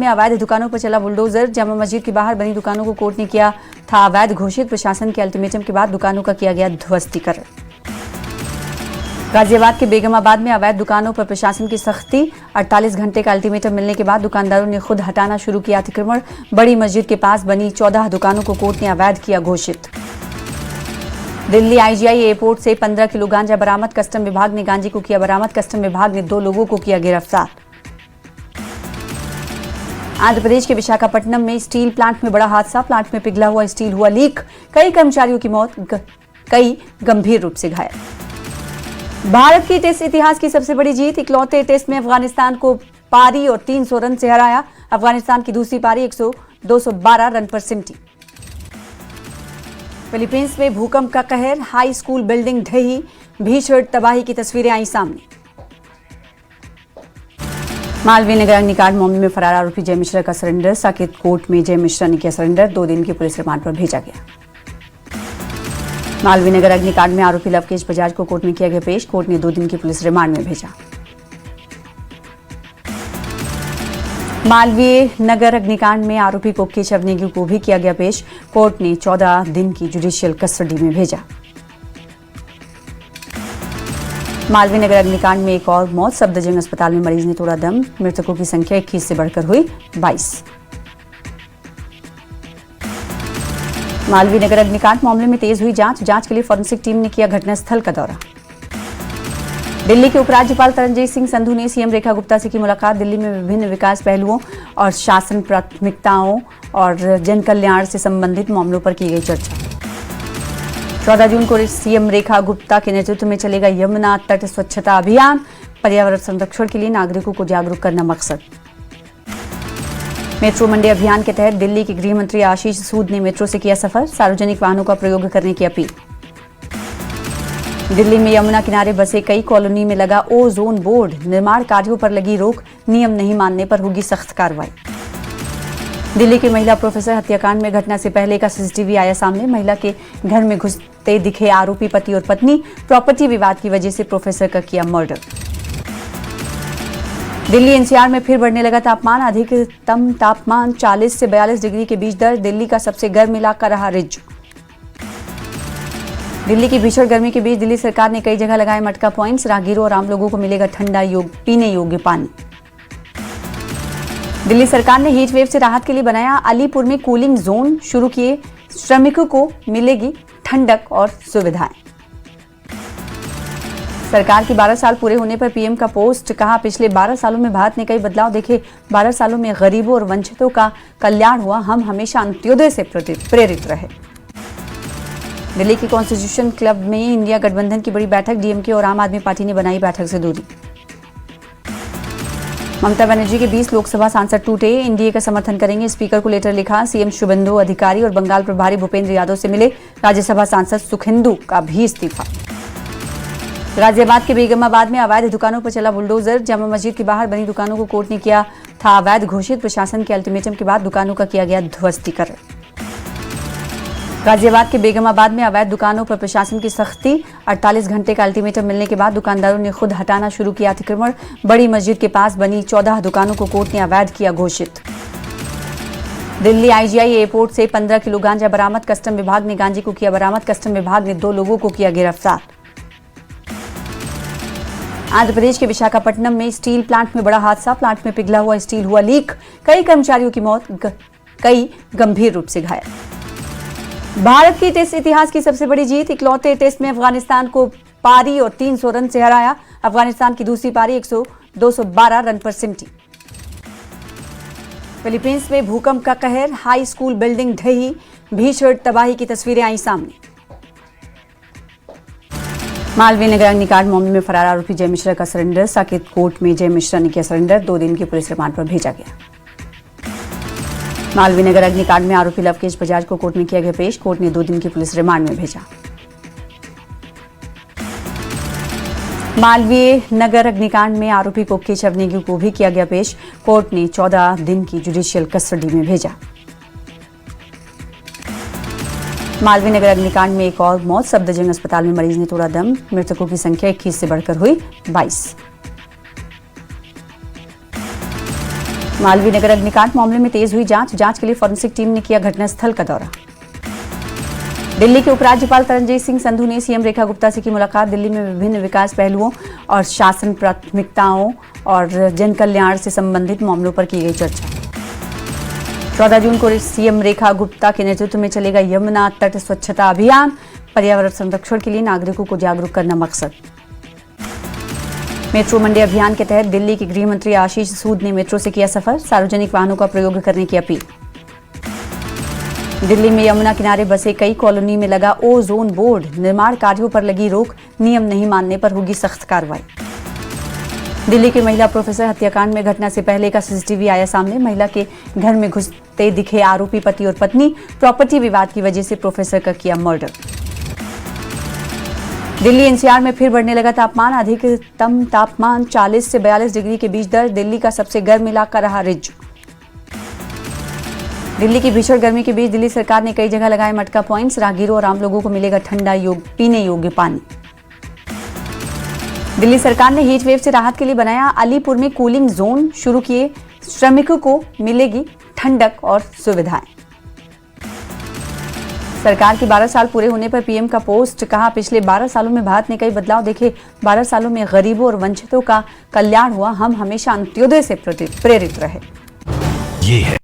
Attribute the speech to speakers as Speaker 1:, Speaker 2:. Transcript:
Speaker 1: में अवैध दुकानों पर चला बुलडोजर। जामा मस्जिद के बाहर बनी दुकानों को कोर्ट ने किया था अवैध घोषित। प्रशासन के अल्टीमेटम के बाद दुकानों का किया गया ध्वस्तीकरण। गाजियाबाद के बेगमाबाद में अवैध दुकानों पर प्रशासन की सख्ती। 48 घंटे का अल्टीमेटम मिलने के बाद दुकानदारों ने खुद हटाना शुरू किया अतिक्रमण। बड़ी मस्जिद के पास बनी 14 दुकानों को कोर्ट ने अवैध किया घोषित। दिल्ली आईजीआई एयरपोर्ट से 15 किलो गांजा बरामद। कस्टम विभाग ने गांजे को किया बरामद। कस्टम विभाग ने 2 लोगों को किया गिरफ्तार। आंध्र प्रदेश के विशाखापट्टनम में स्टील प्लांट में बड़ा हादसा। प्लांट में पिघला हुआ स्टील हुआ लीक। कई कर्मचारियों की मौत, कई गंभीर रूप से घायल। भारत की टेस्ट इतिहास की सबसे बड़ी जीत। इकलौते टेस्ट में अफगानिस्तान को पारी और 300 रन से हराया। अफगानिस्तान की दूसरी पारी 212 रन पर सिमटी। फिलीपींस में भूकंप का कहर। हाई स्कूल बिल्डिंग ढही। भीषण तबाही की तस्वीरें आई सामने। मालवीय नगर अग्निकांड मामले में फरार आरोपी जय मिश्रा का सरेंडर। साकेत कोर्ट में जय मिश्रा ने किया सरेंडर। 2 दिन की पुलिस रिमांड पर भेजा गया। मालवीय नगर अग्निकांड में आरोपी लवकेश बजाज को कोर्ट में किया गया पेश। कोर्ट ने 2 दिन की पुलिस रिमांड में भेजा। मालवीय नगर अग्निकांड में आरोपी को केशव नेगी को भी किया गया पेश। कोर्ट ने 14 दिन की जुडिशियल कस्टडी में भेजा। मालवीय नगर अग्निकांड में एक और मौत। सफदरजंग अस्पताल में मरीज ने तोड़ा दम। मृतकों की संख्या 21 से बढ़कर हुई 22। मालवीय नगर अग्निकांड मामले में तेज हुई जांच के लिए फॉरेंसिक टीम ने किया घटनास्थल का दौरा। दिल्ली के उपराज्यपाल तरनजीत सिंह संधू ने सीएम रेखा गुप्ता से की मुलाकात। दिल्ली में विभिन्न विकास पहलुओं और शासन प्राथमिकताओं और जन कल्याण से संबंधित मामलों पर की गई चर्चा। 14 जून को सीएम रेखा गुप्ता के नेतृत्व में चलेगा यमुना तट स्वच्छता अभियान। पर्यावरण संरक्षण के लिए नागरिकों को जागरूक करना मकसद। मेट्रो मंडे अभियान के तहत दिल्ली के गृह मंत्री आशीष सूद ने मेट्रो से किया सफर। सार्वजनिक वाहनों का प्रयोग करने की अपील। दिल्ली में यमुना किनारे बसे कई कॉलोनी में लगा ओजोन बोर्ड। निर्माण कार्यों पर लगी रोक। नियम नहीं मानने पर होगी सख्त कार्रवाई। दिल्ली के महिला प्रोफेसर हत्याकांड में घटना से पहले का सीसीटीवी आया सामने। महिला के घर में घुसते दिखे आरोपी पति और पत्नी। प्रॉपर्टी विवाद की वजह से प्रोफेसर का किया मर्डर। दिल्ली एनसीआर में फिर बढ़ने लगा तापमान। अधिकतम तापमान 40 से 42 डिग्री के बीच दर्ज। दिल्ली का सबसे गर्म इलाका रहा रिज। दिल्ली की भीषण गर्मी के बीच दिल्ली सरकार ने कई जगह लगाए मटका पॉइंट्स। राहगीरों और आम लोगों को मिलेगा ठंडा पीने योग्य पानी। दिल्ली सरकार ने हीट वेव से राहत के लिए बनाया अलीपुर में कूलिंग जोन शुरू किए। श्रमिकों को मिलेगी ठंडक और सुविधाएं। सरकार की 12 साल पूरे होने पर पीएम का पोस्ट। कहा, पिछले 12 सालों में भारत ने कई बदलाव देखे। 12 सालों में गरीबों और वंचितों का कल्याण हुआ। हम हमेशा अंत्योदय से प्रेरित रहे। दिल्ली के कॉन्स्टिट्यूशन क्लब में इंडिया गठबंधन की बड़ी बैठक। डीएमके और आम आदमी पार्टी ने बनाई बैठक से दूरी। ममता बनर्जी के 20 लोकसभा सांसद टूटे। एनडीए का समर्थन करेंगे, स्पीकर को लेटर लिखा। सीएम शुभेंदु अधिकारी और बंगाल प्रभारी भूपेंद्र यादव से मिले। राज्यसभा सांसद सुखेंदु का भी इस्तीफा। गाजियाबाद के बेगमाबाद में अवैध दुकानों पर चला बुलडोजर। जामा मस्जिद के बाहर बनी दुकानों को कोर्ट ने किया था अवैध घोषित। प्रशासन के अल्टीमेटम के बाद दुकानों का किया गया ध्वस्तीकरण। गाजियाबाद के बेगमाबाद में अवैध दुकानों पर प्रशासन की सख्ती। 48 घंटे का अल्टीमेटम मिलने के बाद दुकानदारों ने खुद हटाना शुरू किया अतिक्रमण। बड़ी मस्जिद के पास बनी 14 दुकानों को कोर्ट ने अवैध किया घोषित। दिल्ली आईजीआई एयरपोर्ट से 15 किलो गांजा बरामद। कस्टम विभाग ने गांजे को किया बरामद। कस्टम विभाग ने 2 लोगों को किया गिरफ्तार। आंध्र प्रदेश के विशाखापट्टनम में स्टील प्लांट में बड़ा हादसा। प्लांट में पिघला हुआ स्टील हुआ लीक। कई कर्मचारियों की मौत, कई गंभीर रूप से घायल। भारत की टेस्ट इतिहास की सबसे बड़ी जीत। इकलौते टेस्ट में अफगानिस्तान को पारी और 300 रन से हराया। अफगानिस्तान की दूसरी पारी 212 रन पर सिमटी। फिलीपींस में भूकंप का कहर। हाई स्कूल बिल्डिंग ढही। भीषण तबाही की तस्वीरें आई सामने। मालवीय नगर अग्निकांड मामले में फरार आरोपी जय मिश्रा का सरेंडर। साकेत कोर्ट में जय मिश्रा ने किया सरेंडर। 2 दिन की पुलिस रिमांड पर भेजा गया। मालवीय नगर अग्निकांड में आरोपी लवकेश बजाज को कोर्ट में किया गया पेश। कोर्ट ने 2 दिन की पुलिस रिमांड में भेजा। मालवीय नगर अग्निकांड में आरोपी को केशव नेगी को भी किया गया पेश। कोर्ट ने 14 दिन की जुडिशियल कस्टडी में भेजा। मालवीय नगर अग्निकांड में एक और मौत। सफदरजंग अस्पताल में मरीज ने तोड़ा दम। मृतकों की संख्या 21 से बढ़कर हुई 22। मालवीय नगर अग्निकांड मामले में तेज हुई जांच के लिए फॉरेंसिक टीम ने किया घटनास्थल का दौरा। दिल्ली के उपराज्यपाल तरनजीत सिंह संधू ने सीएम रेखा गुप्ता से की मुलाकात। दिल्ली में विभिन्न विकास पहलुओं और शासन प्राथमिकताओं और जन कल्याण से संबंधित मामलों पर की गई चर्चा। 14 जून को सीएम रेखा गुप्ता के नेतृत्व में चलेगा यमुना तट स्वच्छता अभियान। पर्यावरण संरक्षण के लिए नागरिकों को जागरूक करना मकसद। मेट्रो मंडे अभियान के तहत दिल्ली के गृह मंत्री आशीष सूद ने मेट्रो से किया सफर। सार्वजनिक वाहनों का प्रयोग करने की अपील। दिल्ली में यमुना किनारे बसे कई कॉलोनी में लगा ओजोन बोर्ड। निर्माण कार्यों पर लगी रोक, नियम नहीं मानने पर होगी सख्त कार्रवाई। दिल्ली के महिला प्रोफेसर हत्याकांड में घटना से पहले का सीसीटीवी आया सामने। महिला के घर में घुसते दिखे आरोपी पति और पत्नी। प्रॉपर्टी विवाद की वजह से प्रोफेसर का किया मर्डर। दिल्ली एनसीआर में फिर बढ़ने लगा तापमान। अधिकतम तापमान 40 से 42 डिग्री के बीच दर्ज। दिल्ली का सबसे गर्म इलाका रहा रिज। दिल्ली की भीषण गर्मी के बीच दिल्ली सरकार ने कई जगह लगाए मटका पॉइंट्स। राहगीरों और आम लोगों को मिलेगा ठंडा पीने योग्य पानी। दिल्ली सरकार ने हीट वेव से राहत के लिए बनाया अलीपुर में कूलिंग जोन शुरू किए। श्रमिकों को मिलेगी ठंडक और सुविधाएं। सरकार की 12 साल पूरे होने पर पीएम का पोस्ट। कहा, पिछले 12 सालों में भारत ने कई बदलाव देखे। 12 सालों में गरीबों और वंचितों का कल्याण हुआ। हम हमेशा अंत्योदय से प्रेरित रहे।
Speaker 2: ये है